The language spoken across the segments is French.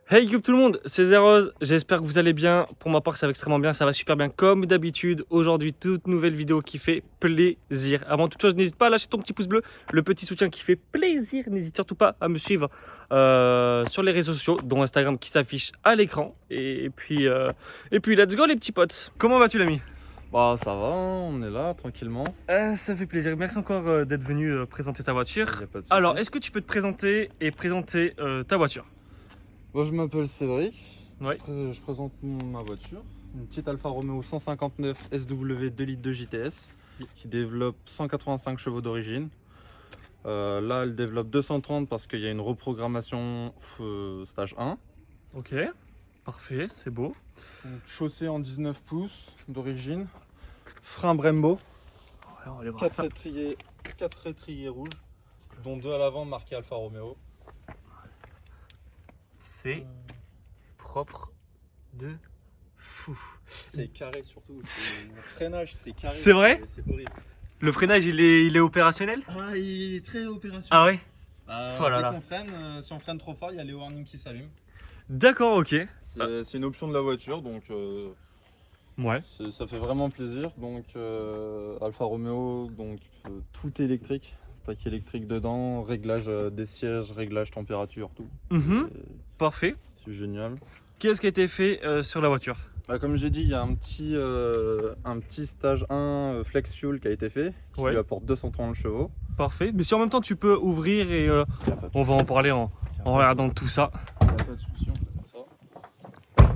Hey YouTube tout le monde, c'est Zeroz, j'espère que vous allez bien. Pour ma part ça va extrêmement bien, ça va super bien comme d'habitude. Aujourd'hui toute nouvelle vidéo qui fait plaisir. Avant toute chose n'hésite pas à lâcher ton petit pouce bleu, le petit soutien qui fait plaisir. N'hésite surtout pas à me suivre sur les réseaux sociaux, dont Instagram qui s'affiche à l'écran. Et puis let's go les petits potes. Comment vas-tu l'ami? Bah ça va, hein, on est là tranquillement. Ça fait plaisir, merci encore d'être venu présenter ta voiture. Y a pas de souci. Alors est-ce que tu peux te présenter et présenter ta voiture? Moi je m'appelle Cédric, Ouais. je présente ma voiture, une petite Alfa Romeo 159 SW 2 litres de JTS qui développe 185 chevaux d'origine. Là elle développe 230 parce qu'il y a une reprogrammation stage 1. Ok, parfait, c'est beau. Donc, chaussée en 19 pouces d'origine, frein Brembo, Ouais, on va aller voir 4 ça. étriers rouges, dont 2 à l'avant marqués Alfa Romeo. C'est propre de fou. C'est carré surtout, le freinage c'est carré. C'est vrai? C'est horrible. Le freinage, il est opérationnel? Ah, il est très opérationnel. Ah ouais? Oh là là. Dès qu'on freine, si on freine trop fort, il y a les warnings qui s'allument. D'accord, ok. C'est une option de la voiture, donc Ouais. ça fait vraiment plaisir. Donc Alfa Romeo, donc tout électrique, paquet électrique dedans, réglage des sièges, réglage température, tout. Mhm. Parfait. C'est génial. Qu'est-ce qui a été fait sur la voiture? Bah, comme j'ai dit, il y a un petit stage 1 flex fuel qui a été fait, qui Ouais. lui apporte 230 chevaux. Parfait. Mais si en même temps tu peux ouvrir et on va en parler en regardant tout ça. Il n'y a pas de souci, on peut faire ça.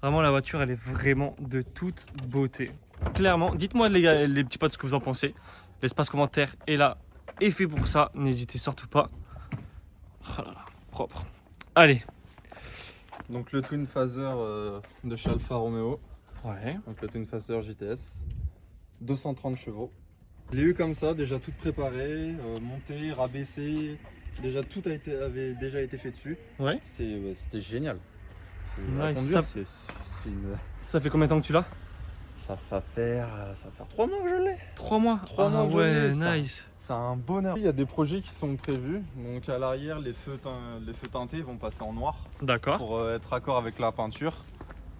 Vraiment, la voiture, elle est vraiment de toute beauté. Clairement, dites-moi les gars, les petits potes ce que vous en pensez. L'espace commentaire est là et fait pour ça. N'hésitez surtout pas. Oh là là, propre. Allez. Donc le Twin Phaser de chez Alfa Romeo, Ouais. donc le Twin Phaser JTS, 230 chevaux. Je l'ai eu comme ça, déjà tout préparé, monté, rabaissé, déjà avait déjà été fait dessus. Ouais. C'était génial. À Nice. conduire, Ça- c'est une... Ça fait combien de temps que tu l'as? ça va faire 3 mois que je l'ai. 3 mois. 3 mois Ah que je ouais, l'ai, ça. nice. C'est un bonheur. Il y a des projets qui sont prévus, donc à l'arrière les feux teintés vont passer en noir. D'accord. Pour être raccord avec la peinture.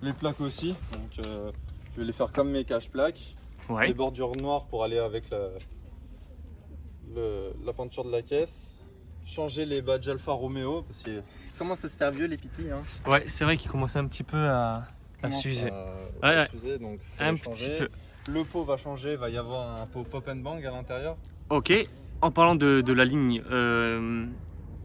Les plaques aussi, donc je vais les faire comme mes cache-plaques. Les Ouais. bordures noires pour aller avec la peinture de la caisse. Changer les badges Alfa Romeo parce que commence à se faire vieux les petits. Hein. Ouais, c'est vrai qu'il commençait un petit peu à Commence s'user. à Ouais, ouais. s'user, donc faut Un les petit changer. peu. Le pot va changer, il va y avoir un pot pop and bang à l'intérieur. Ok. En parlant de la ligne,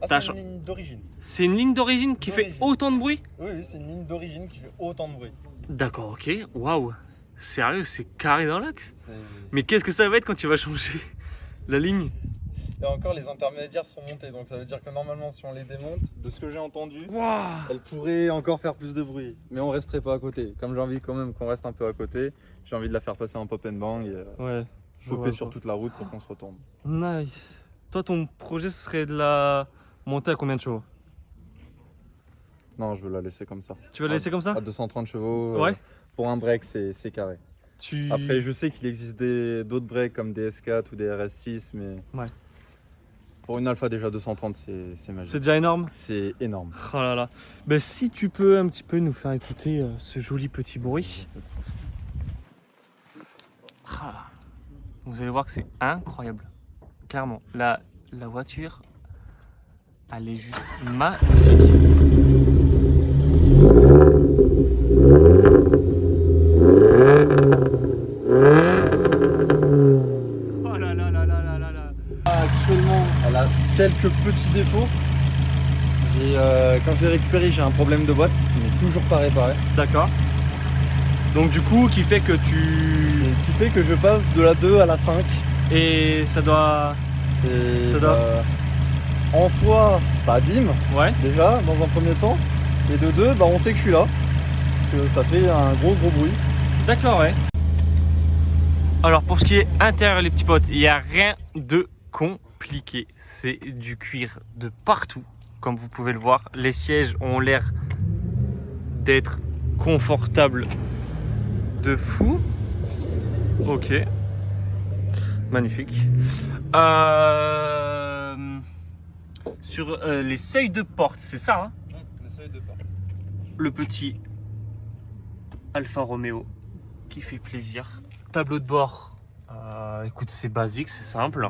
T'as C'est une ligne d'origine. c'est une ligne d'origine qui fait D'origine. autant de bruit? Oui, c'est une ligne d'origine qui fait autant de bruit. D'accord, ok. Waouh. Sérieux, c'est carré dans l'axe? C'est- Mais qu'est-ce que ça va être quand tu vas changer la ligne? Et encore, les intermédiaires sont montés, donc ça veut dire que normalement, si on les démonte, de ce que j'ai entendu, Waouh. elle pourrait encore faire plus de bruit. Mais on resterait pas à côté. Comme j'ai envie quand même qu'on reste un peu à côté, j'ai envie de la faire passer en pop and bang et Ouais. je popper vois, sur je toute la route pour qu'on se retourne. vois. Nice. Toi, ton projet, ce serait de la monter à combien de chevaux? Non, je veux la laisser comme ça. Tu vas la laisser comme ça? À 230 chevaux, Ouais. pour un break, c'est carré. Tu... Après, je sais qu'il existe d'autres breaks comme des S4 ou des RS6, mais Ouais. pour une Alpha déjà 230, c'est magique. C'est déjà énorme? C'est énorme. Oh là là. Ben, si tu peux un petit peu nous faire écouter ce joli petit bruit. Ah là. Vous allez voir que c'est incroyable. Clairement, la voiture, elle est juste magnifique. Oh là là là là là là là. Actuellement, elle a quelques petits défauts. Quand je l'ai récupérée, j'ai un problème de boîte qui n'est toujours pas réparé. D'accord. Donc du coup, qui fait que tu... Ce qui fait que je passe de la 2 à la 5. Et ça doit... C'est, Ça doit- en soi, ça abîme Ouais. déjà dans un premier temps. Et de 2, on sait que je suis là. Parce que ça fait un gros bruit. D'accord, ouais. Alors pour ce qui est intérieur les petits potes, il n'y a rien de compliqué. C'est du cuir de partout, comme vous pouvez le voir. Les sièges ont l'air d'être confortables de fou. Ok. Magnifique. sur les seuils de porte, c'est ça hein? Les seuils de porte. Le petit Alfa Romeo qui fait plaisir. Tableau de bord, écoute, c'est basique, c'est simple,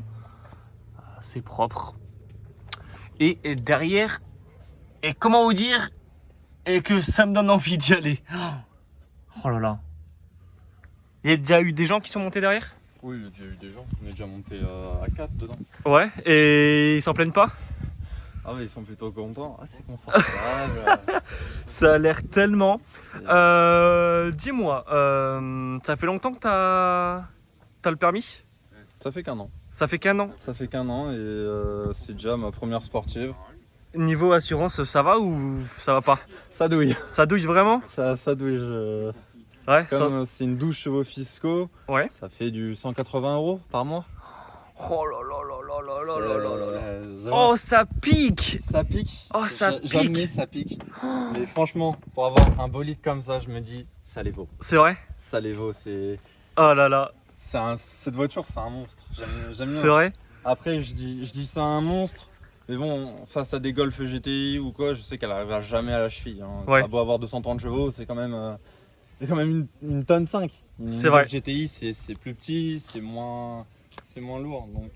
c'est propre. Et derrière, et comment vous dire, et que ça me donne envie d'y aller. Oh là là. Il y a déjà eu des gens qui sont montés derrière? Oui, il y a déjà eu des gens. On est déjà monté à 4 dedans. Ouais, et ils s'en plaignent pas? Ah ouais, ils sont plutôt contents. Ah, c'est confortable. Ça a l'air tellement. Dis-moi, ça fait longtemps que t'as le permis? Ça fait qu'un an. Ça fait qu'un an. Ça fait qu'un an et c'est déjà ma première sportive. Niveau assurance, ça va ou ça va pas? Ça douille. Ça douille vraiment? Ça douille. Ouais, Comme c'est une 12 chevaux fiscaux, ouais. ça fait du 180 € par mois. Oh là là là là là là là là là. Oh, Oh, ça pique! ça pique. Oh, ça Jamais pique! ça pique. Mais franchement, pour avoir un bolide comme ça, je me dis, ça les vaut. C'est vrai? Ça les vaut. Oh là là. Cette voiture, c'est un monstre. J'aime bien. C'est vrai? Après, je dis ça un monstre. Mais bon, face à des Golf GTI ou quoi, je sais qu'elle arrivera jamais à la cheville. Hein. Ouais. Ça a beau avoir 230 chevaux, c'est quand même une tonne 5. C'est vrai. GTI, c'est plus petit, c'est moins lourd. Donc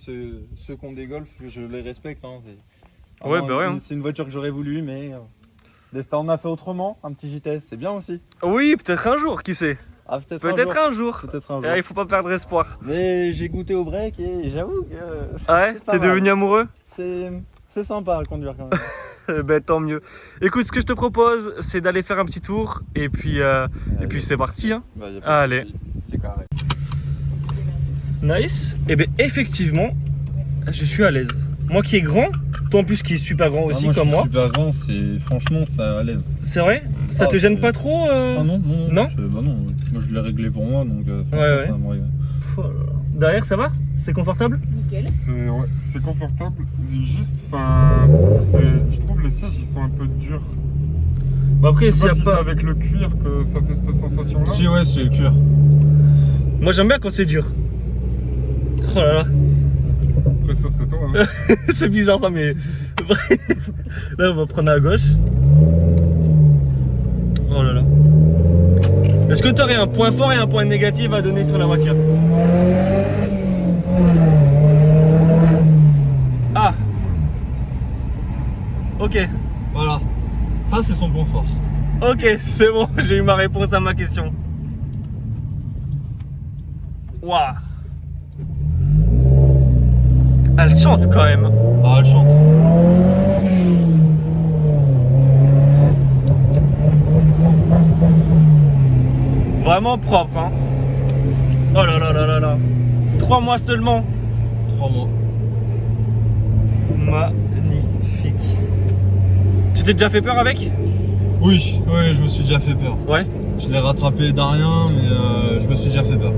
ceux qui ont des Golf, je les respecte. Hein. C'est Ouais, vraiment bah ouais. Hein. c'est une voiture que j'aurais voulu, mais Destin on a fait autrement. Un petit JTS, c'est bien aussi. Oui, peut-être un jour, qui sait? Ah, Peut-être un jour. Peut-être un jour. Il faut pas perdre espoir. Mais j'ai goûté au break et j'avoue que Ouais, c'est pas t'es mal. devenu amoureux? C'est sympa à conduire quand même. Ben tant mieux. Écoute, ce que je te propose, c'est d'aller faire un petit tour et puis c'est parti. Hein. Bah, y a pas de Allez. souci. C'est carré. Nice. Et bien effectivement, je suis à l'aise. Moi qui est grand, toi en plus qui est super grand aussi comme moi. Super grand, franchement ça à l'aise. C'est vrai? Ça te gêne pas trop Ah non, Non bah non. Moi je l'ai réglé pour moi donc Ouais. ça me régale. Oh là là. Derrière ça va? C'est confortable? C'est confortable, juste, je trouve les sièges ils sont un peu durs. Bah après Je s'il sais y pas a si pas. c'est avec le cuir que ça fait cette sensation là. Si ouais, c'est le cuir. Moi j'aime bien quand c'est dur. Oh là là. Après ça c'est toi hein. C'est bizarre ça mais. Là on va prendre à gauche. Oh là là. Est-ce que tu aurais un point fort et un point négatif à donner sur la voiture? Ah. Ok. Voilà. Ça c'est son point fort. Ok, c'est bon, j'ai eu ma réponse à ma question. Waouh. Elle chante quand même. Ah, elle chante. Vraiment propre, hein. Oh là là là là là. 3 mois seulement. 3 mois. Magnifique. Tu t'es déjà fait peur avec? Oui, je me suis déjà fait peur. Ouais. Je l'ai rattrapé d'un rien, mais je me suis déjà fait peur.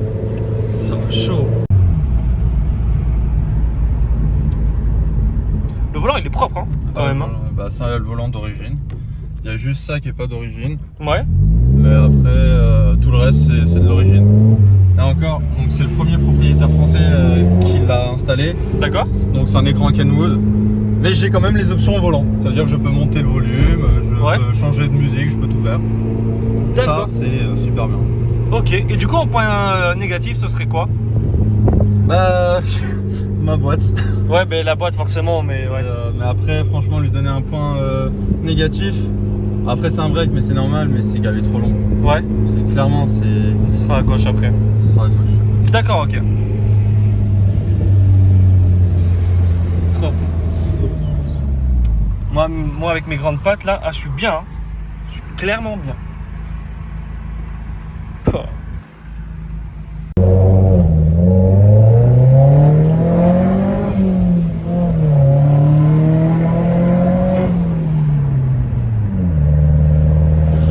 Chaud. Le volant il est propre, hein, quand même. Hein. Bah ça, le volant d'origine. Il y a juste ça qui est pas d'origine. Ouais. Mais après, tout le reste, c'est de l'origine. Là encore, donc c'est le premier propriétaire français qui l'a installé. D'accord. Donc c'est un écran Kenwood. Mais j'ai quand même les options au volant. Ça veut dire que je peux monter le volume, je peux changer de musique, je peux tout faire. Ça, D'accord. c'est super bien. Ok. Et du coup, en point négatif, ce serait quoi? Bah, ma boîte. Ouais, ben la boîte forcément, mais ouais. Mais après, franchement, lui donner un point négatif. Après, c'est un break, mais c'est normal, mais c'est qu'elle est trop longue. Ouais. Clairement, Ce sera à gauche après. ce sera à gauche. D'accord, ok. C'est propre. Moi, avec mes grandes pattes là, je suis bien. Hein. Je suis clairement bien. Oh.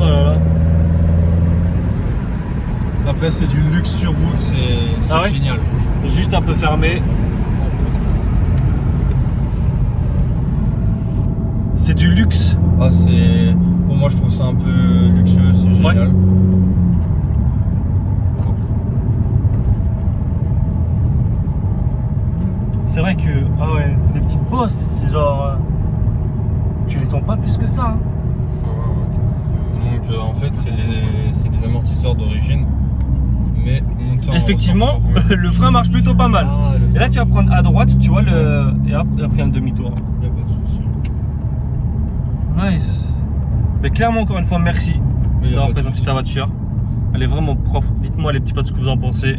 Oh là là. Après, c'est du luxe sur route, c'est Ah ouais génial. Juste un peu fermé. C'est du luxe. Ah, pour moi, je trouve ça un peu luxueux, c'est génial. Ouais. C'est vrai que, ah ouais, des petites boss, c'est genre. Tu les sens pas plus que ça. Hein. Ça va, ouais. Donc en fait, c'est des amortisseurs d'origine. Mais montés en Effectivement, ressemble, le frein marche plutôt pas mal. Ah, Et là, tu vas prendre à droite, tu vois, et hop, et après un demi-tour. y a pas de souci. Nice. Mais clairement, encore une fois, merci Mais y a d'avoir pas de présenté souci. ta voiture. Elle est vraiment propre. Dites-moi les petits potes ce que vous en pensez.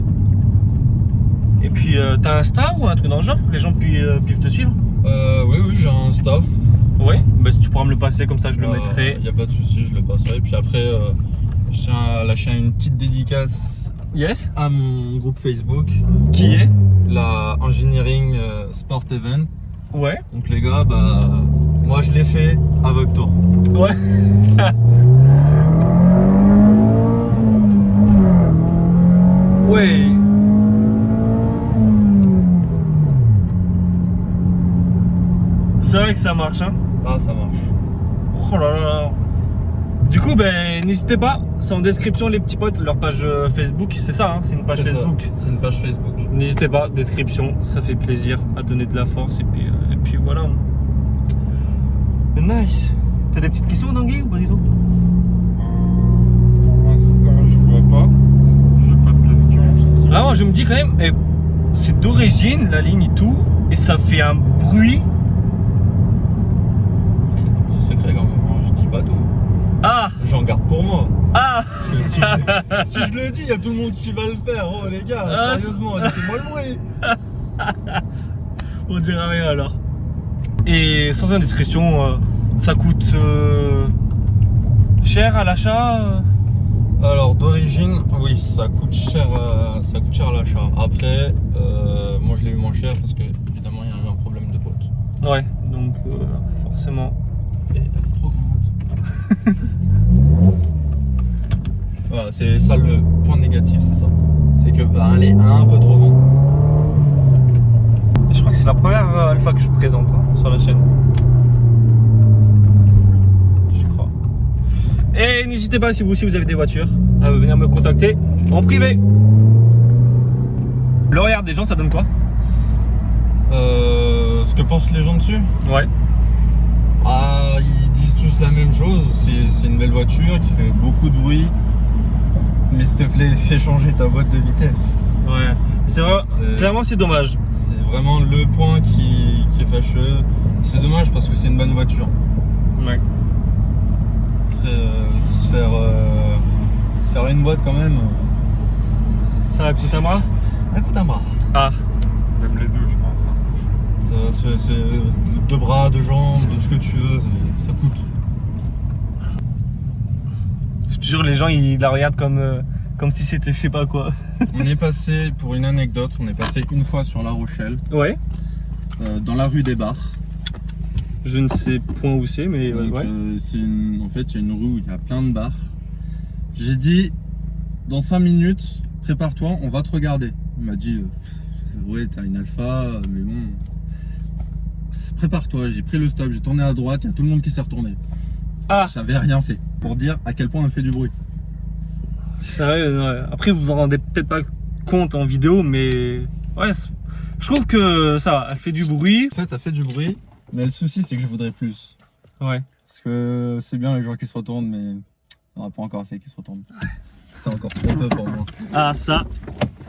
Et puis, t'as un Insta ou un truc dans le genre pour que les gens puissent te suivre? Oui, j'ai un Insta. Ouais, bah, si tu pourras me le passer, comme ça je le mettrai. Y a pas de souci, je le passerai. Puis après, je tiens à lâcher une petite dédicace Yes. à mon groupe Facebook, Qui est? la Engineering Sport Event. Ouais. Donc les gars, bah moi je l'ai fait à votre tour. Ouais. Ouais. C'est vrai que ça marche, hein. Ah, ça marche. Oh là là. Du coup, ben, n'hésitez pas, c'est en description les petits potes, leur page Facebook, c'est ça, hein, c'est une page C'est ça, Facebook. c'est une page Facebook. N'hésitez pas, description, ça fait plaisir à donner de la force et puis voilà. Nice. T'as des petites questions Tanguy ou pas du tout? Pour l'instant, je vois pas. J'ai pas de questions. Vraiment, je me dis quand même, c'est d'origine la ligne et tout, et ça fait un bruit. Après, il y a un petit secret quand même, hein, je dis pas tout. Ah. J'en garde pour moi. Ah. Si je le dis, il y a tout le monde qui va le faire. Oh les gars, Ah, sérieusement, laissez-moi le bruit. On dirait rien alors. Et sans indiscrétion, ça coûte cher à l'achat Alors d'origine, oui, ça coûte cher à l'achat. Après, moi je l'ai eu moins cher parce que évidemment il y a eu un problème de boîte. Ouais, donc forcément. Et elle est trop grande. Voilà, c'est ça le point négatif, c'est ça. C'est que elle est un peu trop grande. Et je crois que c'est la première alpha que je présente hein, sur la chaîne. Je crois. Et n'hésitez pas si vous aussi vous avez des voitures à venir me contacter en privé. Le regard des gens, ça donne quoi? Ce que pensent les gens dessus? Ouais. Ah, ils disent tous la même chose. C'est une belle voiture qui fait beaucoup de bruit. Mais s'il te plaît, fais changer ta boîte de vitesse. Ouais. C'est vrai. Clairement, c'est dommage. C'est vraiment le point qui est fâcheux. C'est dommage parce que c'est une bonne voiture. Ouais. Après, se faire une boîte quand même, Ça coûte un bras? ça coûte un bras. Ah. Même les deux, je pense. Hein. C'est deux bras, deux jambes, ce que tu veux, ça coûte. Je te jure, les gens ils la regardent comme si c'était je sais pas quoi. On est passé, pour une anecdote, on est passé une fois sur La Rochelle, Ouais. dans la rue des Bars. Je ne sais point où c'est, mais Donc, ouais. en fait, il y a une rue où il y a plein de bars. J'ai dit, dans 5 minutes, prépare-toi, on va te regarder. Il m'a dit, ouais, t'as une alpha, mais bon, prépare-toi. J'ai pris le stop, j'ai tourné à droite, il y a tout le monde qui s'est retourné. Ah, J'avais rien fait pour dire à quel point elle fait du bruit. sérieux, ouais. Après vous vous en rendez peut-être pas compte en vidéo, mais ouais, je trouve que ça va, elle fait du bruit. En fait, elle fait du bruit, mais le souci, c'est que je voudrais plus. Ouais. Parce que c'est bien les gens qui se retournent, mais on n'a pas encore assez qui se retournent. C'est encore trop peu pour moi. Ah ça,